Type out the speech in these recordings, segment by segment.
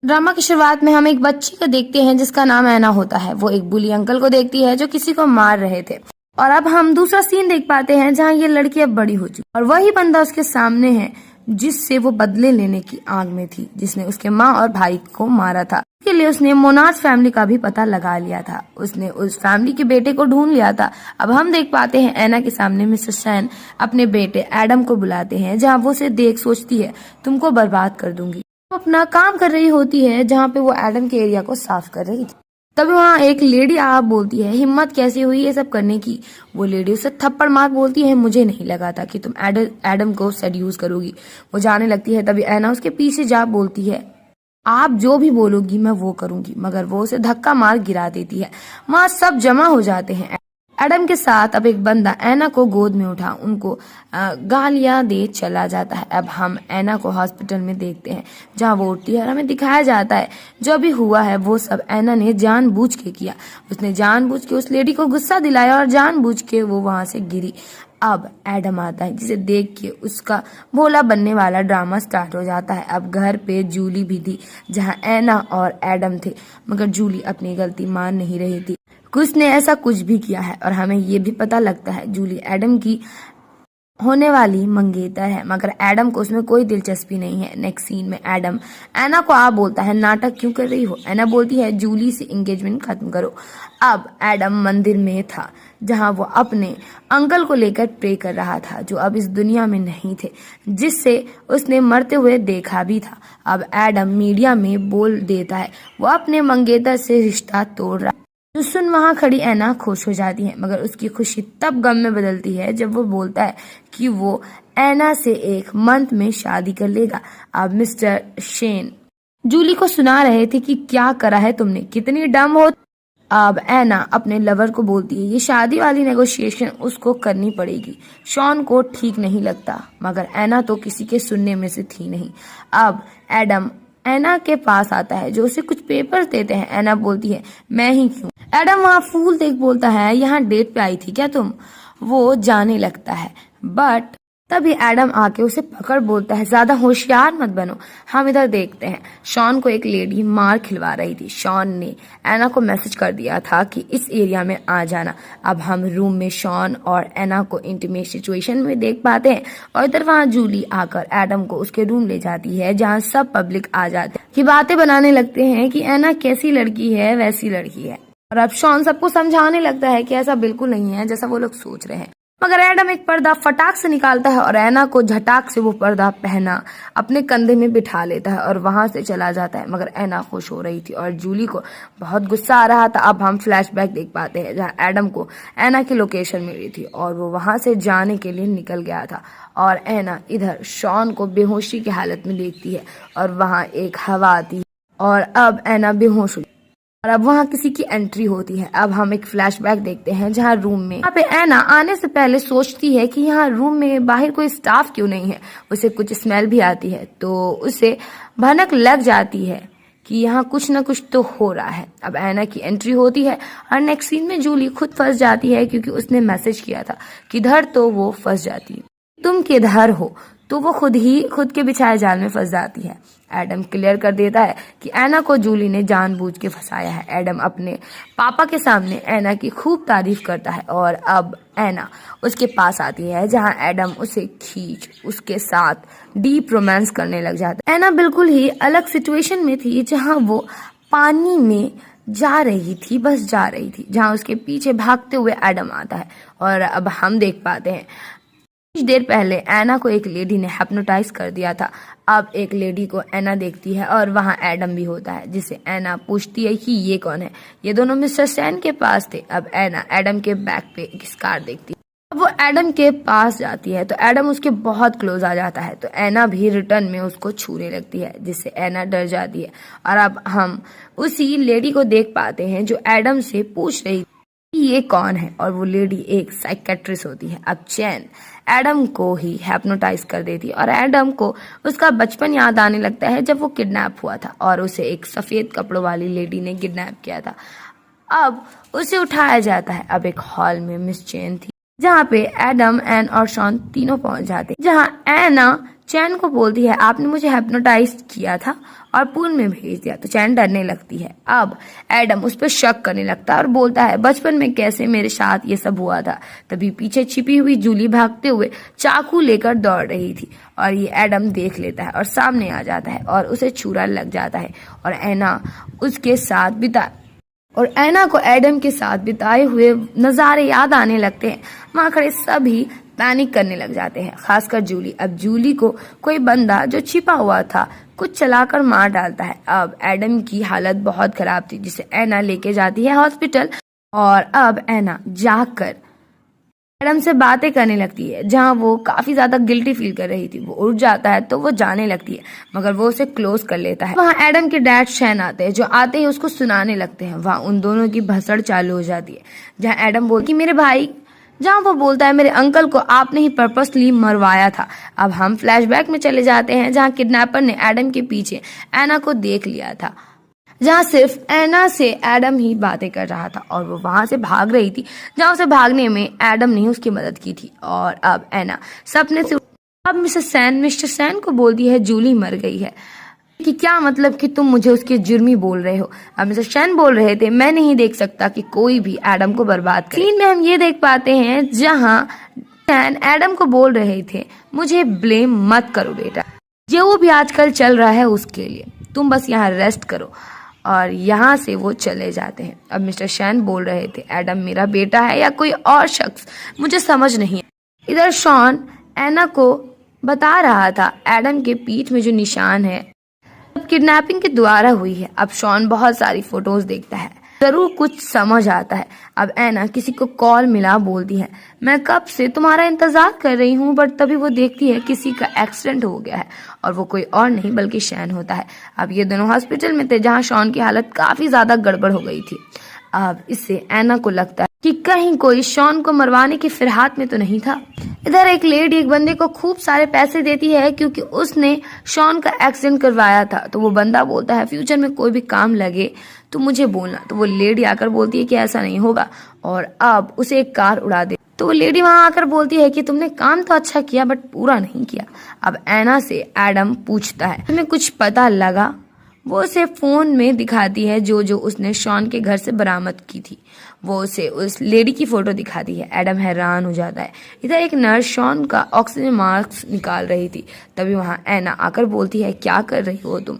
Drama की शुरुआत में हम एक बच्ची को देखते हैं जिसका नाम ऐना होता है। वो एक बुली अंकल को देखती है जो किसी को मार रहे थे। और अब हम दूसरा सीन देख पाते हैं जहाँ ये लड़की अब बड़ी हो चुकी और वही बंदा उसके सामने है जिससे वो बदले लेने की आग में थी, जिसने उसके माँ और भाई को मारा था। इसके लिए उसने मोनाज फैमिली का भी पता लगा लिया था। उसने उस फैमिली के बेटे को ढूंढ लिया था। अब हम देख पाते हैं ऐना के सामने मिस्टर सैन अपने बेटे एडम को बुलाते हैं, जहाँ वो उसे देख सोचती है तुमको बर्बाद कर दूंगी। वो अपना काम कर रही होती है जहाँ पे वो एडम के एरिया को साफ कर रही थी। तभी वहाँ एक लेडी आ बोलती है हिम्मत कैसे हुई ये सब करने की। वो लेडी उसे थप्पड़ मार बोलती है मुझे नहीं लगा था कि तुम एडम को सेड्यूस करोगी। वो जाने लगती है। तभी ऐना उसके पीछे जा बोलती है आप जो भी बोलोगी मैं वो करूंगी, मगर वो उसे धक्का मार गिरा देती है। वहाँ सब जमा हो जाते हैं। एडम के साथ अब एक बंदा ऐना को गोद में उठा उनको गालियां दे चला जाता है। अब हम ऐना को हॉस्पिटल में देखते हैं जहां वो उठती है और हमें दिखाया जाता है जो भी हुआ है वो सब ऐना ने जानबूझ के किया। उसने जानबूझ के उस लेडी को गुस्सा दिलाया और जानबूझ के वो वहां से गिरी। अब एडम आता है जिसे देख के उसका भोला बनने वाला ड्रामा स्टार्ट हो जाता है। अब घर पे जूली भी थी जहाँ ऐना और एडम थे, मगर जूली अपनी गलती मान नहीं रही थी। कुछ ने ऐसा कुछ भी किया है और हमें ये भी पता लगता है जूली एडम की होने वाली मंगेतर है, मगर एडम को उसमें कोई दिलचस्पी नहीं है। नेक्स्ट सीन में एडम ऐना को आ बोलता है नाटक क्यों कर रही हो। ऐना बोलती है जूली से एंगेजमेंट खत्म करो। अब एडम मंदिर में था जहां वो अपने अंकल को लेकर प्रे कर रहा था जो अब इस दुनिया में नहीं थे, जिससे उसने मरते हुए देखा भी था। अब एडम मीडिया में बोल देता है वो अपने मंगेतर से रिश्ता तोड़ रहा। जो सुन वहां खड़ी ऐना खुश हो जाती है, मगर उसकी खुशी तब गम में बदलती है जब वो बोलता है कि वो ऐना से एक मंथ में शादी कर लेगा। अब मिस्टर शेन जूली को सुना रहे थे कि क्या करा है तुमने, कितनी डम हो। अब ऐना अपने लवर को बोलती है ये शादी वाली नेगोशिएशन उसको करनी पड़ेगी। शॉन को ठीक नहीं लगता, मगर ऐना तो किसी के सुनने में से थी नहीं। अब एडम ऐना के पास आता है जो उसे कुछ पेपर्स देते हैं। ऐना बोलती है मैं ही क्यों। एडम वहाँ फूल देख बोलता है यहाँ डेट पे आई थी क्या तुम। वो जाने लगता है, बट तभी एडम आके उसे पकड़ बोलता है ज्यादा होशियार मत बनो। हम इधर देखते हैं शॉन को एक लेडी मार खिलवा रही थी। शॉन ने ऐना को मैसेज कर दिया था कि इस एरिया में आ जाना। अब हम रूम में शॉन और ऐना को इंटीमेट सिचुएशन में देख पाते हैं और इधर वहाँ जूली आकर एडम को उसके रूम ले जाती है जहाँ सब पब्लिक आ जाते हैं कि बातें बनाने लगते हैं कि ऐना कैसी लड़की है वैसी लड़की है। और अब शॉन सबको समझाने लगता है कि ऐसा बिल्कुल नहीं है जैसा वो लोग सोच रहे हैं, मगर एडम एक पर्दा फटाक से निकालता है और ऐना को झटाक से वो पर्दा पहना अपने कंधे में बिठा लेता है और वहां से चला जाता है। मगर ऐना खुश हो रही थी और जूली को बहुत गुस्सा आ रहा था। अब हम फ्लैशबैक देख पाते हैं जहां एडम को ऐना की लोकेशन मिली थी और वो वहां से जाने के लिए निकल गया था। और ऐना इधर शॉन को बेहोशी की हालत में देखती है और वहां एक हवा आती है और अब ऐना बेहोश हो और अब वहाँ किसी की एंट्री होती है। अब हम एक फ्लैशबैक देखते हैं जहाँ रूम में यहाँ पे ऐना आने से पहले सोचती है कि यहाँ रूम में बाहर कोई स्टाफ क्यों नहीं है। उसे कुछ स्मेल भी आती है तो उसे भनक लग जाती है कि यहाँ कुछ न कुछ तो हो रहा है। अब ऐना की एंट्री होती है और नेक्स्ट सीन में जूली खुद फंस जाती है क्योंकि उसने मैसेज किया था किधर, तो वो फंस जाती है तुम किधर हो, तो वो खुद के बिछाए जाल में फंस जाती है। एडम क्लियर कर देता है कि ऐना को जूली ने जानबूझ के फंसाया है। एडम अपने पापा के सामने ऐना की खूब तारीफ करता है और अब ऐना उसके पास आती है जहां एडम उसे खींच उसके साथ डीप रोमांस करने लग जाता है। ऐना बिल्कुल ही अलग सिचुएशन में थी जहां वो पानी में जा रही थी, बस जा रही थी, जहां उसके पीछे भागते हुए एडम आता है। और अब हम देख पाते हैं कुछ देर पहले ऐना को एक लेडी ने हिप्नोटाइज कर दिया था। अब एक लेडी को ऐना देखती है और वहाँ एडम भी होता है, जिसे ऐना पूछती है कि ये कौन है। ये दोनों मिस्टर सैन के पास थे। अब ऐना एडम के बैक पे एक स्कार देखती है। अब वो एडम के पास जाती है तो एडम उसके बहुत क्लोज आ जाता है, तो ऐना भी रिटर्न में उसको छूने लगती है, जिससे ऐना डर जाती है। और अब हम उसी लेडी को देख पाते हैं जो एडम से पूछ रही ये कौन है, और वो लेडी एक साइकेट्रिस्ट होती है। अब चैन एडम को ही हिप्नोटाइज कर देती है और एडम को उसका बचपन याद आने लगता है जब वो किडनैप हुआ था और उसे एक सफेद कपड़ों वाली लेडी ने किडनैप किया था। अब उसे उठाया जाता है। अब एक हॉल में मिस चैन थी जहाँ पे एडम, एन और शॉन तीनों पहुंच जाते हैं, जहाँ एना चैन को बोलती है आपने मुझे हिप्नोटाइज किया था और पूल में भेज दिया। तो चैन डरने लगती है। अब एडम उस पर शक करने लगता है और बोलता है बचपन में कैसे मेरे साथ ये सब हुआ था। तभी पीछे छिपी हुई जूली भागते हुए चाकू लेकर दौड़ रही थी और ये एडम देख लेता है और सामने आ जाता है और उसे छुरा लग जाता है और ऐना को एडम के साथ बिताए हुए नज़ारे याद आने लगते हैं। वहाँ खड़े सभी पैनिक करने लग जाते हैं, खासकर जूली। अब जूली को कोई बंदा जो छिपा हुआ था कुछ चलाकर मार डालता है। अब एडम की हालत बहुत खराब थी जिसे ऐना लेके जाती है हॉस्पिटल और अब ऐना जाकर एडम से बातें करने लगती है। जहां वो काफी ज्यादा गिल्टी फील कर रही थी, वो उठ जाता है तो वो जाने लगती है मगर वो उसे क्लोज कर लेता है। वहां एडम के डैड शैन आते हैं जो आते ही उसको सुनाने लगते हैं। वहां उन दोनों की भसड़ चालू हो जाती है जहां एडम बोलती कि मेरे भाई, जहां वो बोलता है मेरे अंकल को आपने ही पर्पसली मरवाया था। अब हम फ्लैशबैक में चले जाते हैं जहां किडनैपर ने एडम के पीछे ऐना को देख लिया था, जहां सिर्फ ऐना से एडम ही बातें कर रहा था और वो वहां से भाग रही थी जहां उसे भागने में एडम ने उसकी मदद की थी। और अब ऐना सपने से अब मिस्टर सैन को बोलती है जूली मर गई है कि क्या मतलब कि तुम मुझे उसके जुर्मी बोल रहे हो। अब मिस्टर सैन बोल रहे थे मैं नहीं देख सकता कि कोई भी एडम को बर्बाद करे। सीन में हम ये देख पाते हैं जहां सैन एडम को बोल रहे थे मुझे ब्लेम मत करो बेटा, जो भी आजकल चल रहा है उसके लिए तुम बस यहाँ रेस्ट करो। और यहाँ से वो चले जाते हैं। अब मिस्टर शैन बोल रहे थे एडम मेरा बेटा है या कोई और शख्स, मुझे समझ नहीं है। इधर शॉन ऐना को बता रहा था एडम के पीठ में जो निशान है किडनैपिंग के द्वारा हुई है। अब शॉन बहुत सारी फोटोज देखता है, जरूर कुछ समझ आता है। अब ऐना किसी को कॉल मिला बोलती है मैं कब से तुम्हारा इंतजार कर रही हूँ, बट तभी वो देखती है किसी का एक्सीडेंट हो गया है और वो कोई और नहीं बल्कि शैन होता है। अब ये दोनों हॉस्पिटल में थे जहाँ शॉन की हालत काफी ज्यादा गड़बड़ हो गई थी। अब इससे ऐना को लगता है कि कहीं कोई शॉन को मरवाने के फिरहात में तो नहीं था। इधर एक लेडी एक बंदे को खूब सारे पैसे देती है क्योंकि उसने शॉन का एक्सीडेंट करवाया था। तो वो बंदा बोलता है फ्यूचर में कोई भी काम लगे तो मुझे बोलना। तो वो लेडी आकर बोलती है कि ऐसा नहीं होगा और अब उसे एक कार उड़ा दे। तो वो लेडी वहां आकर बोलती है कि तुमने काम तो अच्छा किया बट पूरा नहीं किया। अब ऐना से एडम पूछता है तुम्हें कुछ पता लगा। वो उसे फोन में दिखाती है जो उसने शॉन के घर से बरामद की थी। वो उसे उस लेडी की फोटो दिखाती है। एडम हैरान हो जाता है। इधर एक नर्स शॉन का ऑक्सीजन मास्क निकाल रही थी। तभी वहां ऐना आकर बोलती है क्या कर रही हो तुम।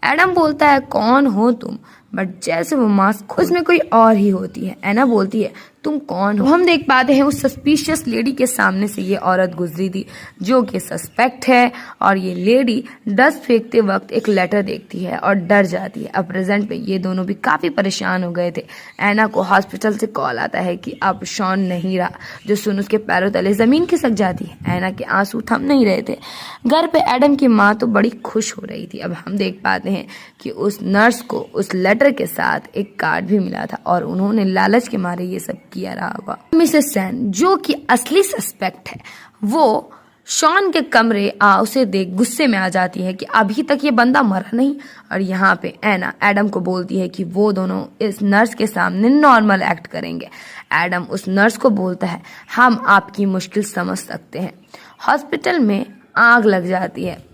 एडम बोलता है कौन हो तुम, बट जैसे वो मास्क उसमें कोई और ही होती है। ऐना बोलती है तुम कौन हो। हम देख पाते हैं उस सस्पिशियस लेडी के सामने से ये औरत गुजरी थी जो कि सस्पेक्ट है और ये लेडी डस्ट फेंकते वक्त एक लेटर देखती है और डर जाती है। अब प्रेजेंट में ये दोनों भी काफी परेशान हो गए थे। ऐना को हॉस्पिटल से कॉल आता है कि अब शॉन नहीं रहा, जो सुन उसके पैरों तले जमीन खिसक जाती है। ऐना के आंसू थम नहीं रहे थे। घर पे एडम की माँ तो बड़ी खुश हो रही थी। अब हम देख पाते हैं कि उस नर्स को उस लेटर के साथ एक कार्ड भी मिला था और उन्होंने लालच के मारे ये सब किया रहा होगा। मिसेस सैन जो कि असली सस्पेक्ट है वो शॉन के कमरे उसे देख गुस्से में आ जाती है कि अभी तक ये बंदा मरा नहीं। और यहाँ पे ऐना एडम को बोलती है कि वो दोनों इस नर्स के सामने नॉर्मल एक्ट करेंगे। एडम उस नर्स को बोलता है हम आपकी मुश्किल समझ सकते हैं। हॉस्पिटल में आग लग जाती है।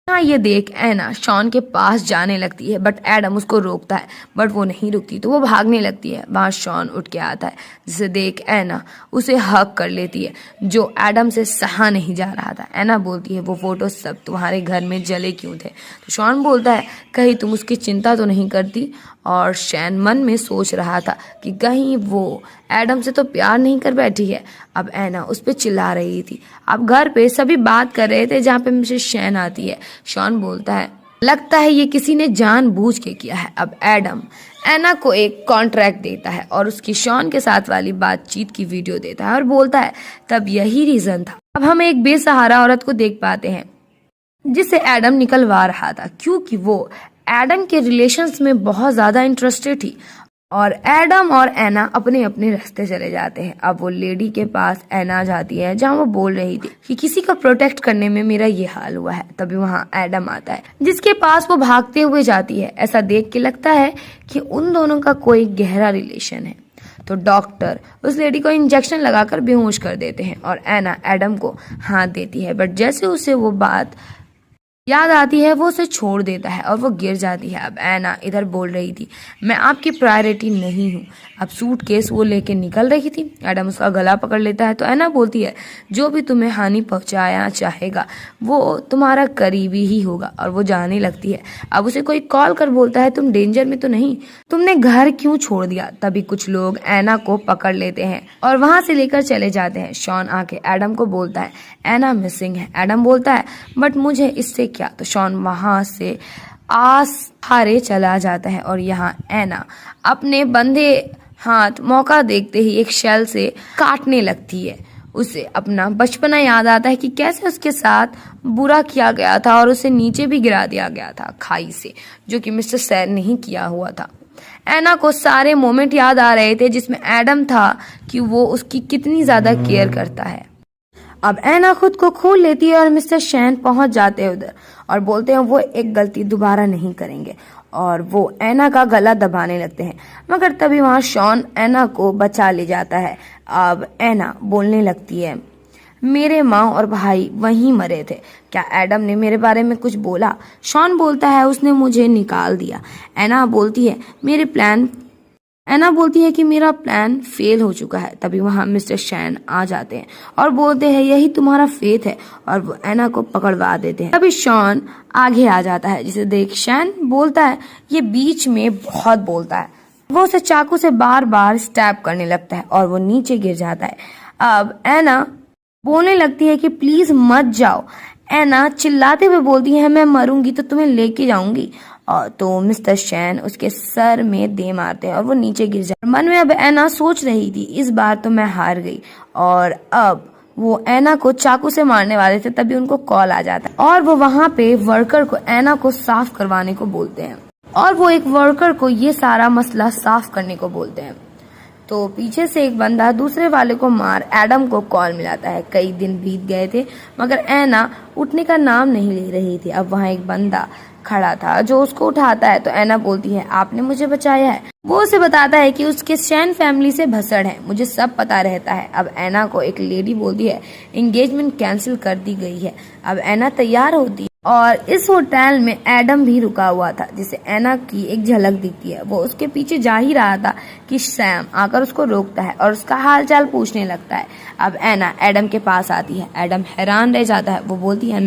हाँ ये देख ऐना शॉन के पास जाने लगती है बट एडम उसको रोकता है, बट वो नहीं रुकती तो वो भागने लगती है। वहां शॉन उठ के आता है जिसे देख ऐना उसे हक कर लेती है जो एडम से सहा नहीं जा रहा था। ऐना बोलती है वो फोटो सब तुम्हारे घर में जले क्यों थे। तो शॉन बोलता है कहीं तुम उसकी चिंता तो नहीं करती। और शैन मन में सोच रहा था कि कहीं वो एडम से तो प्यार नहीं कर बैठी है। अब ऐना उस पर चिल्ला रही थी। अब घर पे सभी बात कर रहे थे जहाँ पे मिसेस शैन आती है। शॉन बोलता है लगता है ये किसी ने जानबूझ के किया है। अब एडम ऐना को एक कॉन्ट्रैक्ट देता है और उसकी शॉन के साथ वाली बातचीत की वीडियो देता है और बोलता है तब यही रीजन था। अब हम एक बेसहारा औरत को देख पाते हैं जिसे एडम निकलवा रहा था क्योंकि वो एडम के रिलेशंस में बहुत ज्यादा इंटरेस्टेड थी। और एडम और ऐना अपने अपने रास्ते चले जाते हैं। अब वो लेडी के पास ऐना जाती है जहाँ वो बोल रही थी कि किसी को प्रोटेक्ट करने में मेरा ये हाल हुआ है। तभी वहाँ एडम आता है जिसके पास वो भागते हुए जाती है। ऐसा देख के लगता है कि उन दोनों का कोई गहरा रिलेशन है। तो डॉक्टर उस लेडी को इंजेक्शन लगाकर बेहोश कर देते हैं और ऐना एडम को हाथ देती है, बट जैसे उसे वो बात याद आती है वो उसे छोड़ देता है और वो गिर जाती है। अब ऐना इधर बोल रही थी, मैं आपकी प्रायोरिटी नहीं हूँ। अब सूटकेस वो लेके निकल रही थी। एडम उसका गला पकड़ लेता है तो ऐना बोलती है, जो भी तुम्हें हानि पहुंचाया चाहेगा वो तुम्हारा करीबी ही होगा, और वो जाने लगती है। अब उसे कोई कॉल कर बोलता है, तुम डेंजर में तो नहीं, तुमने घर क्यों छोड़ दिया। तभी कुछ लोग ऐना को पकड़ लेते हैं और वहां से लेकर चले जाते हैं। शॉन आके एडम को बोलता है, ऐना मिसिंग है। एडम बोलता है, बट मुझे इससे क्या। तो शॉन वहां से आस हारे चला जाता है और यहाँ ऐना अपने बंधे हाथ मौका देखते ही एक शेल से काटने लगती है। उसे अपना बचपना याद आता है कि कैसे उसके साथ बुरा किया गया था और उसे नीचे भी गिरा दिया गया था खाई से, जो कि मिस्टर सैन नहीं किया हुआ था। ऐना को सारे मोमेंट याद आ रहे थे जिसमें एडम था कि वो उसकी कितनी ज्यादा केयर करता है। अब ऐना खुद को खोल लेती है और मिस्टर शैन पहुंच जाते हैं उधर और बोलते हैं वो एक गलती दोबारा नहीं करेंगे, और वो ऐना का गला दबाने लगते हैं। मगर तभी वहां शॉन ऐना को बचा ले जाता है। अब ऐना बोलने लगती है, मेरे माँ और भाई वहीं मरे थे, क्या एडम ने मेरे बारे में कुछ बोला। शॉन बोलता है, उसने मुझे निकाल दिया। ऐना बोलती है कि मेरा प्लान फेल हो चुका है। तभी वहां मिस्टर शैन आ जाते हैं और बोलते हैं यही तुम्हारा फेथ है, और वो ऐना को पकड़वा देते हैं। तभी शॉन आगे आ जाता है, जिसे देख शैन बोलता है, ये बीच में बहुत बोलता है। वो उसे चाकू से बार बार स्टैब करने लगता है और वो नीचे गिर जाता है। अब ऐना बोलने लगती है कि प्लीज मत जाओ। ऐना चिल्लाते हुए बोलती है, मैं मरूंगी तो तुम्हें लेके जाऊंगी। और तो मिस्टर शैन उसके सर में दे मारते हैं और वो नीचे गिर जाता है। मन में अब ऐना सोच रही थी, इस बार तो मैं हार गई, और अब वो ऐना को चाकू से मारने वाले थे। तभी उनको कॉल आ जाता है और वो वहां पे वर्कर को ऐना को साफ करवाने को बोलते हैं, और वो एक वर्कर को ये सारा मसला साफ करने को बोलते हैं। तो पीछे से एक बंदा दूसरे वाले को मार एडम को कॉल मिलाता है। कई दिन बीत गए थे मगर ऐना उठने का नाम नहीं ले रही थी। अब वहाँ एक बंदा खड़ा था जो उसको उठाता है। तो ऐना बोलती है, आपने मुझे बचाया है। वो उसे बताता है कि उसके शैन फैमिली से भसड़ है, मुझे सब पता रहता है। अब ऐना को एक लेडी बोलती है, एंगेजमेंट कैंसिल कर दी गई है। अब ऐना तैयार होती है और इस होटल में एडम भी रुका हुआ था, जिसे ऐना की एक झलक दिखती है। वो उसके पीछे जा ही रहा था कि सैम आकर उसको रोकता है और उसका हालचाल पूछने लगता है। अब ऐना एडम के पास आती है। एडम हैरान रह जाता है। वो बोलती है,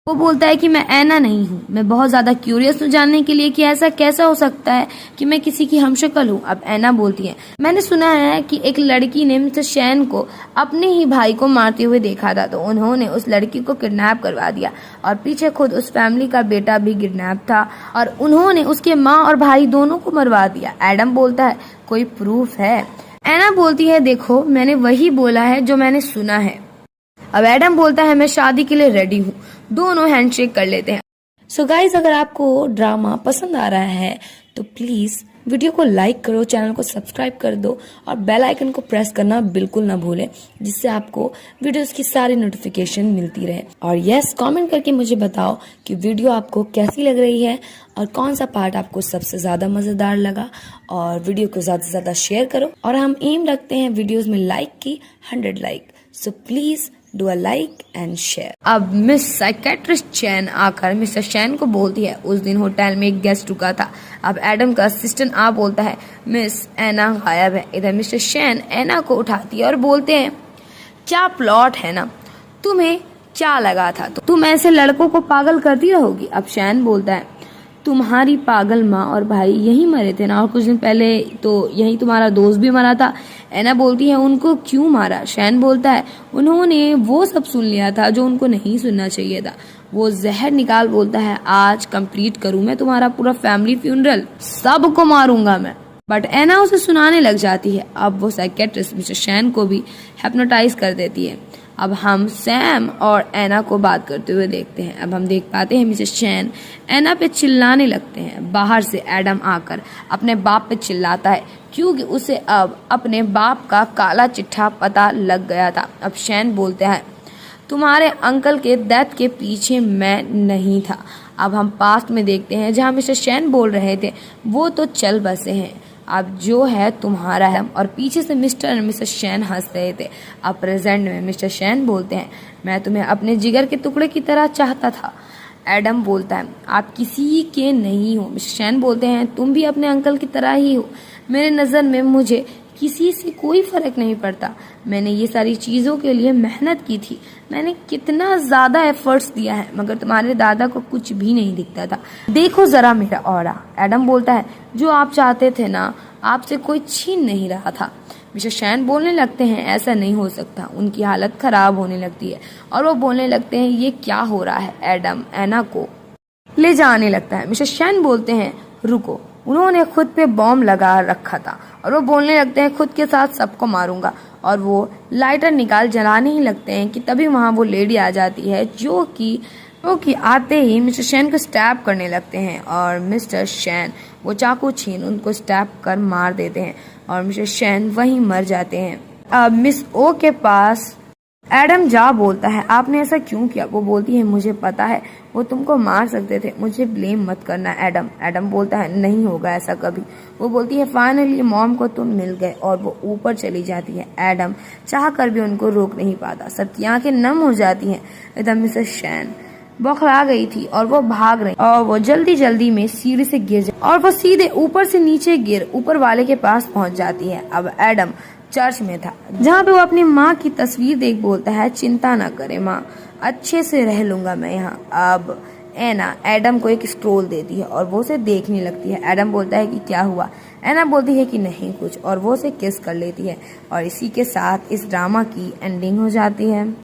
वो बोलता है कि मैं ऐना नहीं हूँ, मैं बहुत ज्यादा क्यूरियस हूँ जानने के लिए कि ऐसा कैसा हो सकता है कि मैं किसी की हमशक्ल हूँ। अब ऐना बोलती है, मैंने सुना है कि एक लड़की ने मिस्टर शैन को अपने ही भाई को मारते हुए देखा था, तो उन्होंने उस लड़की को किडनैप करवा दिया और पीछे खुद उस फैमिली का बेटा भी किडनैप था और उन्होंने उसके माँ और भाई दोनों को मरवा दिया। एडम बोलता है, कोई प्रूफ है। ऐना बोलती है, देखो मैंने वही बोला है जो मैंने सुना है। अब एडम बोलता है, मैं शादी के लिए रेडी हूँ। दोनों हैंडशेक कर लेते हैं। सो गाइस, अगर आपको ड्रामा पसंद आ रहा है तो प्लीज वीडियो को लाइक करो, चैनल को सब्सक्राइब कर दो और बेल आइकन को प्रेस करना बिल्कुल ना भूलें, जिससे आपको वीडियोस की सारी नोटिफिकेशन मिलती रहे। और यस, कमेंट करके मुझे बताओ कि वीडियो आपको कैसी लग रही है और कौन सा पार्ट आपको सबसे ज्यादा मजेदार लगा। और वीडियो को ज्यादा से ज्यादा शेयर करो, और हम एम रखते हैं वीडियोज में लाइक की 100 like. So please do a like and share. अब मिस साइकेट्रिस्ट चैन आकर मिस्टर शैन को बोलती है, उस दिन होटल में एक गेस्ट रुका था। अब एडम का असिस्टेंट आ बोलता है, मिस ऐना गायब है। इधर मिस्टर शैन ऐना को उठाती है और बोलते हैं, क्या प्लॉट है ना, तुम्हें क्या लगा था तुम ऐसे लड़कों को पागल करती रहोगी। अब शैन बोलता है, तुम्हारी पागल माँ और भाई यहीं मरे थे ना, और कुछ दिन पहले तो यहीं तुम्हारा दोस्त भी मरा था। ऐना बोलती है, उनको क्यों मारा। शैन बोलता है, उन्होंने वो सब सुन लिया था जो उनको नहीं सुनना चाहिए था। वो जहर निकाल बोलता है, आज कंप्लीट करूं मैं तुम्हारा पूरा फैमिली फ्यूनरल, सबको मारूंगा मैं। बट ऐना उसे सुनाने लग जाती है। अब वो साइकेट्रिस्ट मिस्टर शैन को भी हिप्नोटाइज कर देती है। अब हम सैम और ऐना को बात करते हुए देखते हैं। अब हम देख पाते हैं मिस्टर शैन ऐना पे चिल्लाने लगते हैं। बाहर से एडम आकर अपने बाप पे चिल्लाता है, क्योंकि उसे अब अपने बाप का काला चिट्ठा पता लग गया था। अब शैन बोलता है, तुम्हारे अंकल के डेथ के पीछे मैं नहीं था। अब हम पास्ट में देखते हैं, जहाँ मिस्टर शैन बोल रहे थे वो तो चल बसे हैं, अब जो है तुम्हारा है। और पीछे से मिस्टर और मिसेस शैन हंस रहे थे। अब प्रेजेंट में मिस्टर शैन बोलते हैं, मैं तुम्हें अपने जिगर के टुकड़े की तरह चाहता था। एडम बोलता है, आप किसी के नहीं हो। मिस्टर शैन बोलते हैं, तुम भी अपने अंकल की तरह ही हो। मेरे नज़र में मुझे किसी से कोई फर्क नहीं पड़ता। मैंने ये सारी चीज़ों के लिए मेहनत की थी, मैंने कितना ज़्यादा एफर्ट्स दिया है, मगर तुम्हारे दादा को कुछ भी नहीं दिखता था। देखो ज़रा मेरा ऑरा। एडम बोलता है, जो आप चाहते थे ना, आपसे कोई छीन नहीं रहा था। मिस्टर शैन बोलने लगते हैं, ऐसा नहीं हो सकता। उनकी हालत खराब होने लगती है और वो बोलने लगते हैं, ये क्या हो रहा है। एडम एना को ले जाने लगता है। मिस्टर शैन बोलते हैं, रुको, उन्होंने खुद पे बॉम्ब लगा रखा था। और वो बोलने लगते हैं, खुद के साथ सबको मारूंगा। और वो लाइटर निकाल जलाने ही लगते हैं कि तभी वहाँ वो लेडी आ जाती है जो कि आते ही मिस्टर शैन को स्टैब करने लगते हैं। और मिस्टर शैन वो चाकू छीन उनको स्टैब कर मार देते हैं और मिस्टर शैन वहीं मर जाते हैं। अब मिस ओ के पास एडम जा बोलता है, आपने ऐसा क्यों किया। वो बोलती है, मुझे पता है वो तुमको मार सकते थे, मुझे ब्लेम मत करना एडम। एडम बोलता है, नहीं होगा ऐसा कभी। वो बोलती है, फाइनली मॉम को तुम मिल गए। और वो ऊपर चली जाती है। एडम चाह कर भी उनको रोक नहीं पाता, सबकी आंखें नम हो जाती हैं। एकदम मिसेस शैन बौखला गई थी और वो भाग रही और वो जल्दी जल्दी में सीढ़ी से गिर जाती और वो सीधे ऊपर से नीचे गिर ऊपर वाले के पास पहुंच जाती है। अब एडम चर्च में था जहाँ पे वो अपनी माँ की तस्वीर देख बोलता है, चिंता ना करे माँ, अच्छे से रह लूंगा मैं यहाँ। अब एना एडम को एक स्क्रोल देती है और वो उसे देखने लगती है। एडम बोलता है कि क्या हुआ। एना बोलती है कि नहीं कुछ और वो उसे किस कर लेती है। और इसी के साथ इस ड्रामा की एंडिंग हो जाती है।